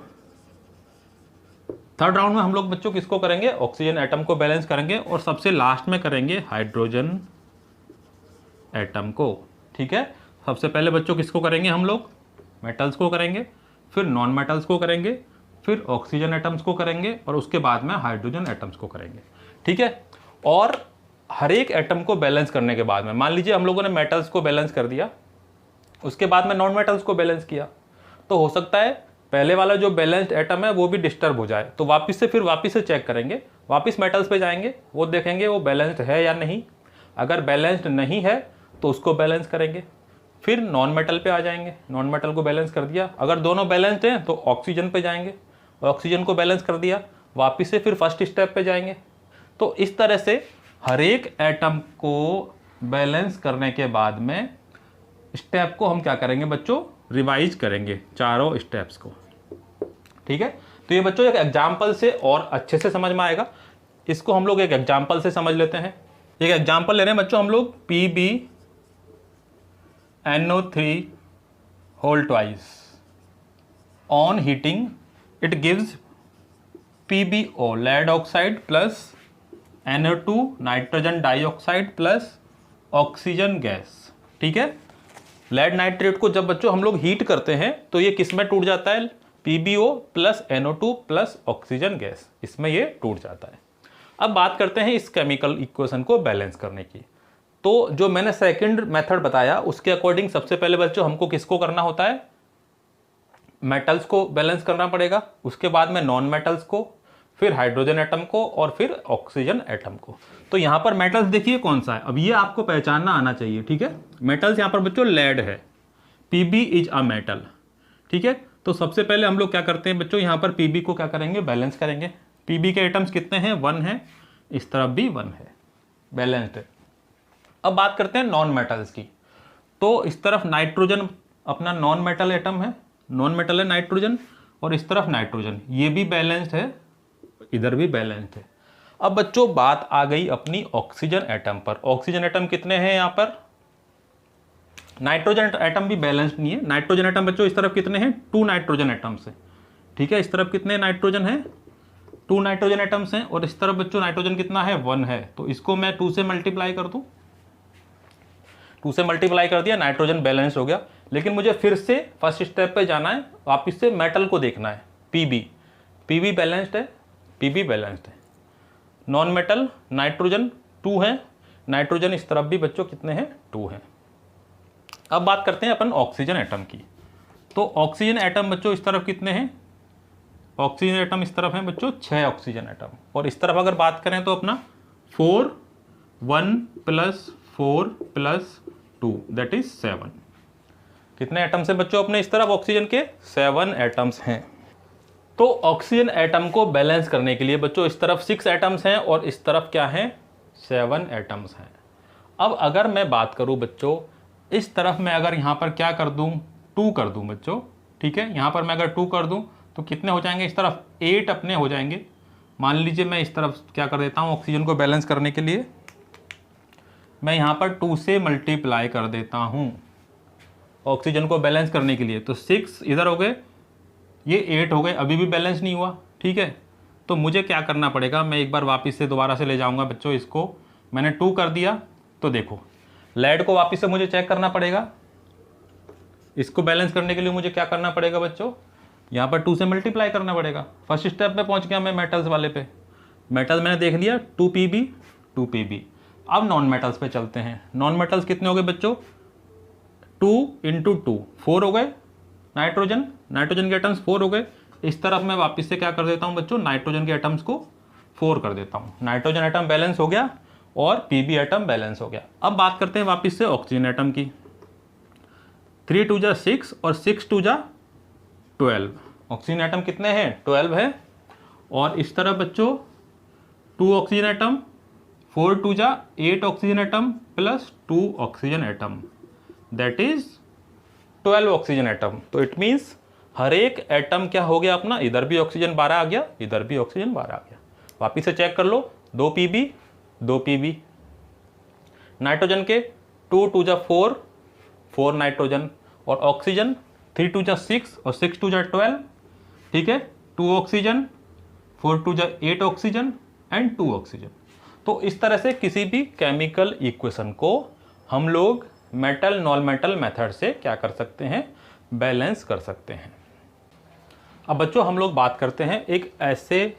थर्ड राउंड में हम लोग बच्चों किसको करेंगे, ऑक्सीजन एटम को बैलेंस करेंगे, और सबसे लास्ट में करेंगे हाइड्रोजन एटम को, ठीक है। सबसे पहले बच्चों किसको करेंगे हम लोग, मेटल्स को करेंगे, फिर नॉन मेटल्स को करेंगे, फिर ऑक्सीजन एटम्स को करेंगे, और उसके बाद में हाइड्रोजन एटम्स को करेंगे, ठीक है। और हर एक एटम को बैलेंस करने के बाद में, मान लीजिए हम लोगों ने मेटल्स को बैलेंस कर दिया, उसके बाद में नॉन मेटल्स को बैलेंस किया, तो हो सकता है पहले वाला जो बैलेंस्ड एटम है वो भी डिस्टर्ब हो जाए, तो वापस से चेक करेंगे, वापस मेटल्स पे जाएंगे, वो देखेंगे वो बैलेंस्ड है या नहीं। अगर बैलेंस्ड नहीं है तो उसको बैलेंस करेंगे, फिर नॉन मेटल पे आ जाएंगे, नॉन मेटल को बैलेंस कर दिया। अगर दोनों बैलेंस्ड हैं तो ऑक्सीजन पे जाएंगे, ऑक्सीजन को बैलेंस कर दिया, वापस से फिर फर्स्ट स्टेप पे जाएंगे। तो इस तरह से हर एक एटम को बैलेंस करने के बाद में स्टेप को हम क्या करेंगे बच्चों, रिवाइज करेंगे, चारों स्टेप्स को, ठीक है। तो ये बच्चों एक एग्जाम्पल से और अच्छे से समझ में आएगा। इसको हम लोग एक एग्जाम्पल से समझ लेते हैं। एक एग्जाम्पल ले रहे हैं बच्चों हम लोग, PbNO3 whole twice on heating it gives PbO lead oxide plus NO2 nitrogen dioxide plus oxygen gas, ठीक है। लेड नाइट्रेट को जब बच्चों हम लोग हीट करते हैं तो ये किस में टूट जाता है, PbO plus NO2 plus oxygen gas, इसमें ये टूट जाता है। अब बात करते हैं इस केमिकल इक्वेशन को बैलेंस करने की। तो जो मैंने सेकंड मेथड बताया उसके अकॉर्डिंग सबसे पहले बच्चों हमको किसको करना होता है, मेटल्स को बैलेंस करना पड़ेगा, उसके बाद में नॉन मेटल्स को, फिर हाइड्रोजन एटम को, और फिर ऑक्सीजन एटम को। तो यहाँ पर मेटल्स देखिए कौन सा है, अब ये आपको पहचानना आना चाहिए, ठीक है। मेटल्स यहाँ पर बच्चों लेड है, Pb इज अ मेटल, ठीक है। तो सबसे पहले हम लोग क्या करते हैं बच्चों, यहाँ पर Pb को क्या करेंगे, बैलेंस करेंगे। Pb के एटम्स कितने हैं, 1 है, इस तरफ भी 1 है, बैलेंस्ड है। अब बात करते हैं नॉन मेटल्स की। तो इस तरफ नाइट्रोजन अपना नॉन मेटल एटम है, नॉन मेटल है नाइट्रोजन, और इस तरफ नाइट्रोजन, ये भी बैलेंस्ड है, इधर भी बैलेंस्ड है। अब बच्चों बात आ गई अपनी ऑक्सीजन एटम पर। ऑक्सीजन एटम कितने हैं यहाँ पर, नाइट्रोजन एटम भी बैलेंस्ड नहीं है। नाइट्रोजन एटम बच्चों इस तरफ कितने हैं, 2 नाइट्रोजन एटम्स हैं, ठीक है। इस तरफ कितने नाइट्रोजन हैं, 2 नाइट्रोजन एटम्स हैं, और इस तरफ बच्चों नाइट्रोजन कितना है, 1 है। तो इसको मैं 2 से मल्टीप्लाई कर दूं, 2 से मल्टीप्लाई कर दिया, नाइट्रोजन बैलेंस हो गया। लेकिन मुझे फिर से फर्स्ट स्टेप पे जाना है, वापस से मेटल को देखना है, Pb बैलेंस्ड है, Pb बैलेंस्ड है। नॉन मेटल नाइट्रोजन 2 है, नाइट्रोजन इस तरफ भी बच्चों कितने हैं, 2 हैं। अब बात करते हैं अपन ऑक्सीजन एटम की। तो ऑक्सीजन एटम बच्चों इस तरफ कितने हैं, ऑक्सीजन एटम इस तरफ हैं बच्चों 6 ऑक्सीजन एटम, और इस तरफ अगर बात करें तो अपना 4, 1 + 4 + 2 दैट इज 7। कितने एटम्स हैं बच्चों अपने इस तरफ ऑक्सीजन के, 7 एटम्स हैं। तो ऑक्सीजन एटम को बैलेंस करने के लिए बच्चों इस तरफ 6 एटम्स हैं और इस तरफ क्या हैं, 7 एटम्स हैं। अब अगर मैं बात करूं बच्चों, इस तरफ मैं अगर यहाँ पर क्या कर दूं, 2 कर दूं बच्चों, ठीक है। यहाँ पर मैं अगर 2 कर दूं तो कितने हो जाएंगे, इस तरफ 8 अपने हो जाएंगे। मान लीजिए मैं इस तरफ क्या कर देता हूँ, ऑक्सीजन को बैलेंस करने के लिए मैं यहाँ पर 2 से मल्टीप्लाई कर देता हूँ ऑक्सीजन को बैलेंस करने के लिए। तो 6 इधर हो गए, ये 8 हो गए, अभी भी बैलेंस नहीं हुआ, ठीक है। तो मुझे क्या करना पड़ेगा, मैं एक बार वापस से दोबारा से ले जाऊंगा बच्चों, इसको मैंने 2 कर दिया। तो देखो लेड को वापस से मुझे चेक करना पड़ेगा, इसको बैलेंस करने के लिए मुझे क्या करना पड़ेगा बच्चों, यहाँ पर 2 से मल्टीप्लाई करना पड़ेगा। फर्स्ट स्टेप पे पहुँच गया मैं मेटल्स वाले पे, मेटल मैंने देख लिया 2Pb 2Pb। अब नॉन मेटल्स पे चलते हैं। नॉन मेटल्स कितने हो गए बच्चों? 2 × 2 4 हो गए। नाइट्रोजन के एटम्स 4 हो गए। इस तरफ मैं वापस से क्या कर देता हूं बच्चों, नाइट्रोजन के एटम्स को 4 कर देता हूं। नाइट्रोजन एटम बैलेंस हो गया और Pb एटम बैलेंस हो गया। अब बात करते हैं वापस से ऑक्सीजन एटम की। 3 × 2 = 6 और 6 × 2 = 12। ऑक्सीजन एटम कितने हैं? 12 है। और इस तरफ बच्चों 2 oxygen atom, 4 × 2 = 8 oxygen atom plus 2 oxygen atom, that is 12 oxygen atom. तो इट मीन्स हर एक एटम क्या हो गया अपना, इधर भी ऑक्सीजन 12 आ गया, इधर भी ऑक्सीजन 12 आ गया। वापिस से चेक कर लो, 2Pb 2Pb। नाइट्रोजन के 2 × 2 = 4 4 नाइट्रोजन। और ऑक्सीजन 3 × 2 = 6 और 6 × 2 = 12। ठीक है, 2 ऑक्सीजन, 4 × 2 = 8 ऑक्सीजन एंड 2 ऑक्सीजन। तो इस तरह से किसी भी केमिकल इक्वेशन को हम लोग मेटल नॉन मेटल मेथड से क्या कर सकते हैं, बैलेंस कर सकते हैं। अब बच्चों हम लोग बात करते हैं एक ऐसे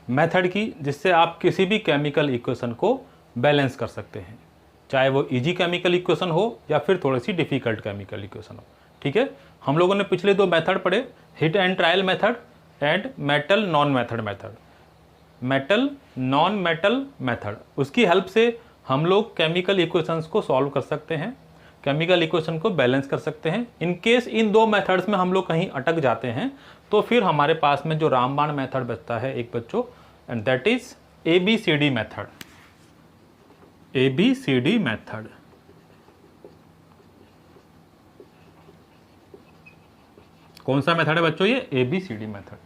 मेथड की जिससे आप किसी भी केमिकल इक्वेशन को बैलेंस कर सकते हैं, चाहे वो इजी केमिकल इक्वेशन हो या फिर थोड़ी सी डिफिकल्ट केमिकल इक्वेशन हो। ठीक है, हम लोगों ने पिछले 2 मेथड पढ़े, hit and trial method and metal non metal method. उसकी हेल्प से हम लोग केमिकल इक्वेशंस को सॉल्व कर सकते हैं, केमिकल इक्वेशन को बैलेंस कर सकते हैं। इन केस इन 2 मेथड्स में हम लोग कहीं अटक जाते हैं तो फिर हमारे पास में जो रामबाण मेथड बचता है एक बच्चों, and that is ABCD method. ABCD method कौन सा मेथड है बच्चों? ये ABCD मेथड।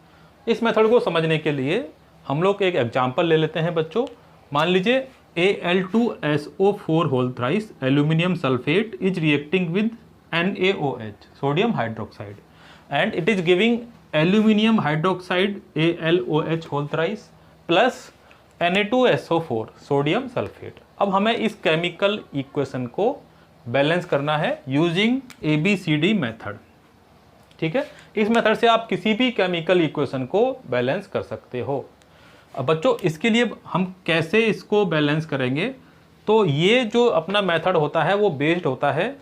इस मेथड को समझने के लिए हम लोग एक एग्जांपल ले लेते हैं बच्चों। मान लीजिए Al2SO4 whole thrice aluminium sulphate is reacting with NaOH sodium hydroxide and it is giving aluminium hydroxide AlOH whole thrice plus Na2SO4 sodium sulphate. अब हमें इस केमिकल इक्वेशन को बैलेंस करना है यूजिंग ABCD मेथड। ठीक है, इस मेथड से आप किसी भी केमिकल इक्वेशन को बैलेंस कर सकते हो। अब बच्चों इसके लिए हम कैसे इसको बैलेंस करेंगे, तो ये जो अपना मेथड होता है वो बेस्ड होता है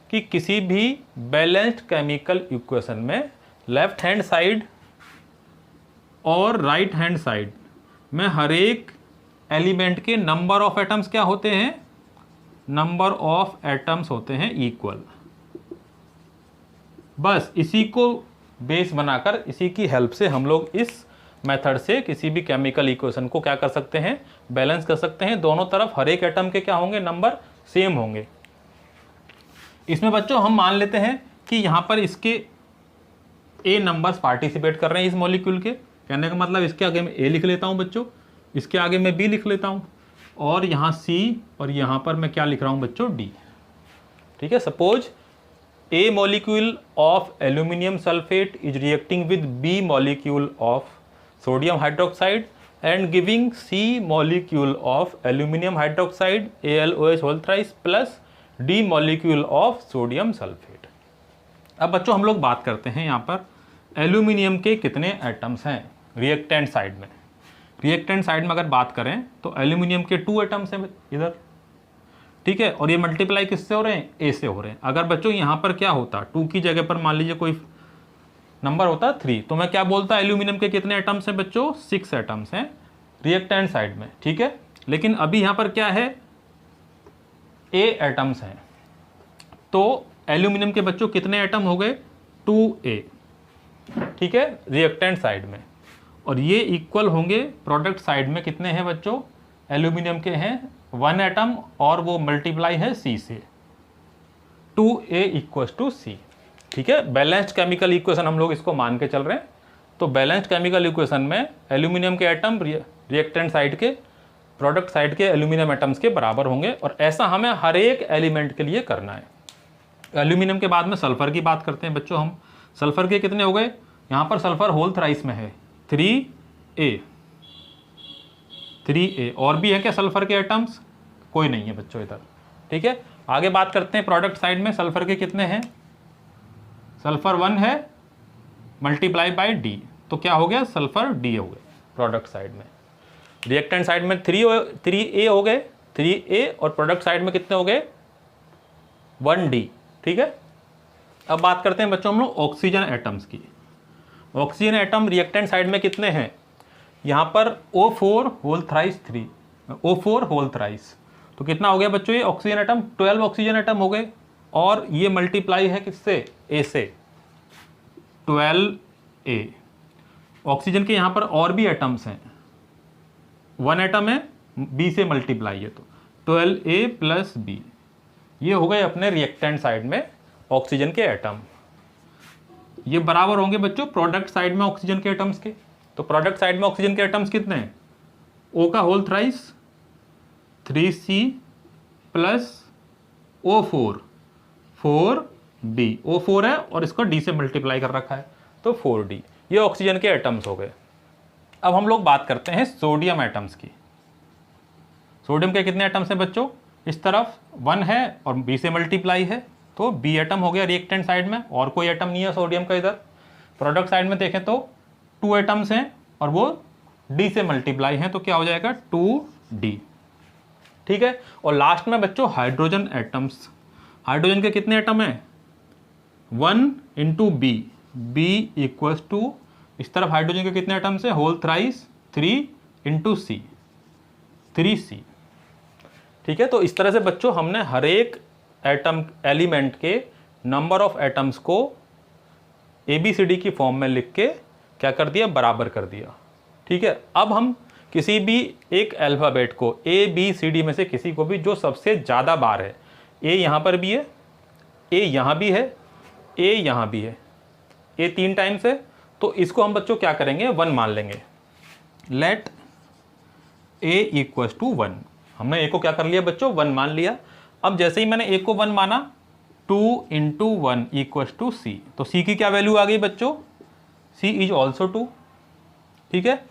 कि किसी भी बैलेंस्ड केमिकल इक्वेशन में लेफ्ट हैंड साइड और राइट हैंड साइड में हर एक एलिमेंट के नंबर ऑफ एटम्स क्या होते हैं, नंबर ऑफ एटम्स होते हैं इक्वल। बस इसी को बेस बनाकर इसी की हेल्प से हम लोग इस मेथड से किसी भी केमिकल इक्वेशन को क्या कर सकते हैं, बैलेंस कर सकते हैं। दोनों तरफ हर एक एटम के क्या होंगे, नंबर सेम होंगे। इसमें बच्चों हम मान लेते हैं कि यहाँ पर इसके A नंबर्स पार्टिसिपेट कर रहे हैं इस मॉलिक्यूल के। कहने का मतलब इसके आगे मैं A लिख लेता हूँ बच्चों, इसके आगे मैं B लिख लेता हूँ और यहाँ C और यहाँ पर मैं क्या लिख रहा हूँ बच्चों, D। ठीक है, suppose A molecule of aluminium sulfate is reacting with B molecule of sodium hydroxide and giving C molecule of aluminium hydroxide AlOH whole thrice plus D molecule of sodium sulfate। अब बच्चों हम लोग बात करते हैं यहाँ पर एल्यूमिनियम के कितने एटम्स हैं रिएक्टेंट साइड में। रिएक्टेंट साइड में अगर बात करें तो एल्यूमिनियम के 2 एटम्स हैं इधर। ठीक है, और ये मल्टीप्लाई किससे हो रहे हैं, A से हो रहे हैं। अगर बच्चों यहाँ पर क्या होता, 2 की जगह पर मान लीजिए कोई नंबर होता 3, तो मैं क्या बोलता, एल्यूमिनियम के कितने एटम्स हैं बच्चों, 6 एटम्स हैं रिएक्टेंट साइड में। ठीक है, लेकिन अभी यहाँ पर क्या है, A एटम्स हैं। तो एल्यूमिनियम के बच्चों कितने एटम हो गए, 2A। ठीक है, रिएक्टेंट साइड में। और ये इक्वल होंगे प्रोडक्ट साइड में कितने हैं बच्चों, एल्यूमिनियम के हैं 1 एटम और वो मल्टीप्लाई है C से, 2A = C। ठीक है, बैलेंस्ड केमिकल इक्वेशन हम लोग इसको मान के चल रहे हैं। तो बैलेंस्ड केमिकल इक्वेशन में एल्यूमिनियम के एटम रिएक्टेंट साइड के प्रोडक्ट साइड के एल्यूमिनियम एटम्स के बराबर होंगे और ऐसा हमें हर एक एलिमेंट के लिए करना है। एल्यूमिनियम के बाद में सल्फर की बात करते हैं बच्चों हम। सल्फर के कितने हो गए, यहाँ पर सल्फर होल थ्राइस में है 3A। और भी है क्या सल्फर के एटम्स, कोई नहीं है बच्चों इधर। ठीक है, आगे बात करते हैं प्रोडक्ट साइड में सल्फर के कितने हैं, सल्फर 1 है मल्टीप्लाई बाय D, तो क्या हो गया सल्फर D हो गया प्रोडक्ट साइड में। रिएक्टेंट साइड में 3A हो गए, 3A, और प्रोडक्ट साइड में कितने हो गए 1D। ठीक है, अब बात करते हैं बच्चों हम लोग ऑक्सीजन एटम्स की। ऑक्सीजन एटम रिएक्टेंट साइड में कितने हैं, यहाँ पर O4 whole thrice 3, O4 whole thrice, तो कितना हो गया बच्चों ये ऑक्सीजन एटम, 12 ऑक्सीजन एटम हो गए, और ये मल्टीप्लाई है किससे, A से, 12A। ऑक्सीजन के यहाँ पर और भी एटम्स हैं, 1 एटम है, B से मल्टीप्लाई है, तो 12A प्लस B, ये हो गए अपने रिएक्टेंट साइड में ऑक्सीजन के एटम। ये बराबर होंगे बच्चों प्रोडक्ट साइड में ऑक्सीजन के एटम्स के। तो प्रोडक्ट साइड में ऑक्सीजन के एटम्स कितने हैं, O का whole thrice 3C plus O4 4D, O4 है और इसको D से मल्टीप्लाई कर रखा है तो 4D, ये ऑक्सीजन के एटम्स हो गए। अब हम लोग बात करते हैं सोडियम एटम्स की। सोडियम के कितने एटम्स हैं बच्चों, इस तरफ 1 है और B से मल्टीप्लाई है, तो B एटम हो गया रिएक्टेंट साइड में, और कोई एटम नहीं है सोडियम का इधर। प्रोडक्ट साइड में देखें तो 2 एटम्स हैं और वो D से मल्टीप्लाई हैं, तो क्या हो जाएगा 2D। ठीक है, और लास्ट में बच्चों हाइड्रोजन एटम्स। हाइड्रोजन के कितने एटम हैं, 1 into B, B equals to, इस तरफ हाइड्रोजन के कितने एटम्स हैं, whole thrice 3 into C, 3C। ठीक है, तो इस तरह से बच्चों हमने हर एक एटम एलिमेंट के नंबर ऑफ एटम्स को ABCD की फॉर्म में लिख के क्या कर दिया, बराबर कर दिया। ठीक है, अब हम किसी भी एक अल्फ़ाबेट को ABCD में से किसी को भी जो सबसे ज़्यादा बार है, A यहाँ पर भी है, A यहाँ भी है, A यहाँ भी है, A 3 टाइम्स है, तो इसको हम बच्चों क्या करेंगे 1 मान लेंगे। लेट A इक्वल्स टू 1, हमने A को क्या कर लिया बच्चों 1 मान लिया। अब जैसे ही मैंने A को 1 माना, 2 इंटू 1 इक्वल्स टू C, तो C की क्या वैल्यू आ गई बच्चों, C इज ऑल्सो 2। ठीक है,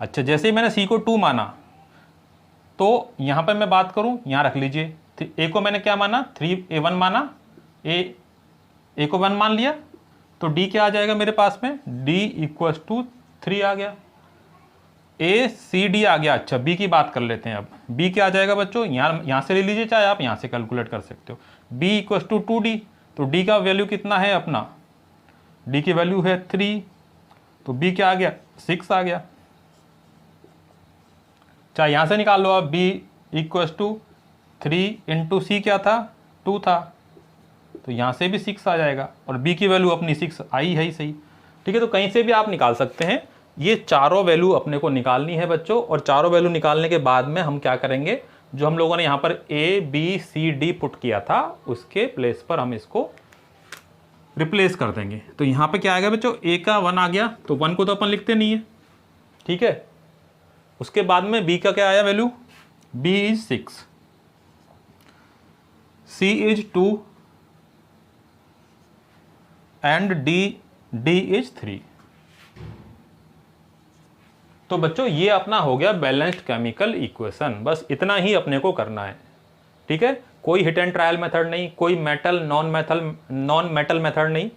अच्छा जैसे ही मैंने C को 2 माना, तो यहाँ पर मैं बात करूँ, यहाँ रख लीजिए, A को मैंने क्या माना 3A1 माना, A को 1 मान लिया, तो D क्या आ जाएगा मेरे पास में, D इक्वल्स टू 3 आ गया, ACD आ गया। अच्छा B की बात कर लेते हैं, अब B क्या आ जाएगा बच्चों, यहाँ से ले लीजिए, चाहे आप यहाँ से कैलकुलेट कर सकते हो, B इक्वल्स टू 2D, तो D का वैल्यू कितना है अपना, D की वैल्यू है 3, तो B क्या आ गया 6 आ गया। चाहे यहाँ से निकाल लो आप, B equals to 3 into C क्या था 2 था, तो यहाँ से भी 6 आ जाएगा, और B की वैल्यू अपनी 6 आई है ही सही। ठीक है, तो कहीं से भी आप निकाल सकते हैं, ये चारों वैल्यू अपने को निकालनी है बच्चों, और चारों वैल्यू निकालने के बाद में हम क्या करेंगे, जो हम लोगों ने यहाँ पर ABCD पुट किया था उसके प्लेस पर हम इसको रिप्लेस कर देंगे। तो यहाँ पे क्या आएगा बच्चों, A का 1 आ गया, तो 1 को तो अपन लिखते नहीं है। ठीक है, उसके बाद में B का क्या आया value, B is 6, C is 2 and D is 3। तो बच्चों ये अपना हो गया बैलेंस्ड केमिकल इक्वेशन, बस इतना ही अपने को करना है। ठीक है, कोई हिट एंड ट्रायल मेथड नहीं, कोई नॉन मेटल मेथड नहीं।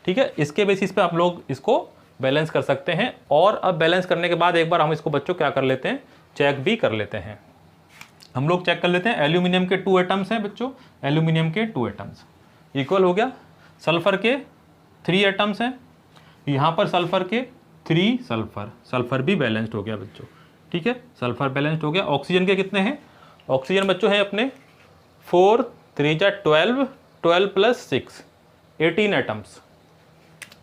ठीक है, इसके बेसिस पे आप लोग इसको बैलेंस कर सकते हैं, और अब बैलेंस करने के बाद एक बार हम इसको बच्चों क्या कर लेते हैं, चेक भी कर लेते हैं। हम लोग चेक कर लेते हैं, एल्यूमिनियम के 2 एटम्स हैं बच्चों, एल्यूमिनियम के 2 एटम्स इक्वल हो गया, सल्फर के 3 एटम्स हैं, यहाँ पर सल्फर के 3 सल्फर भी बैलेंस्ड हो गया बच्चों। ठीक है, सल्फर बैलेंस्ड हो गया। ऑक्सीजन के कितने हैं, ऑक्सीजन बच्चों हैं अपने 4 3 जा 12, 12 प्लस 6 18 एटम्स,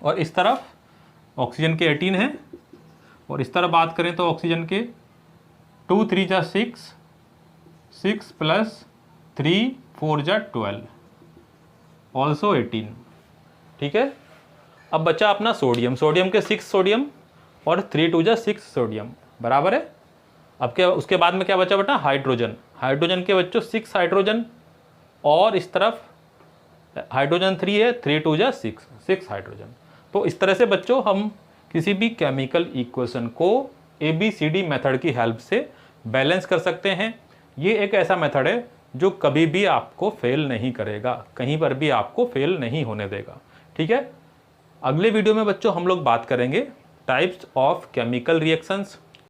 और इस तरफ ऑक्सीजन के 18 हैं, और इस तरफ बात करें तो ऑक्सीजन के 2 3 जा 6, 6 प्लस 3 4 जा 12 ऑल्सो 18। ठीक है, अब बचा अपना सोडियम, सोडियम के 6 सोडियम और 3 2 जा 6 सोडियम बराबर है। अब क्या, उसके बाद में क्या बचा बेटा, हाइड्रोजन, हाइड्रोजन के बच्चों 6 हाइड्रोजन, और इस तरफ हाइड्रोजन 3 है, 3 2 जा 6 हाइड्रोजन। तो इस तरह से बच्चों हम किसी भी केमिकल इक्वेशन को ABCD मेथड की हेल्प से बैलेंस कर सकते हैं। ये एक ऐसा मेथड है जो कभी भी आपको फेल नहीं करेगा, कहीं पर भी आपको फेल नहीं होने देगा। ठीक है, अगले वीडियो में बच्चों हम लोग बात करेंगे टाइप्स ऑफ केमिकल रिएक्शंस,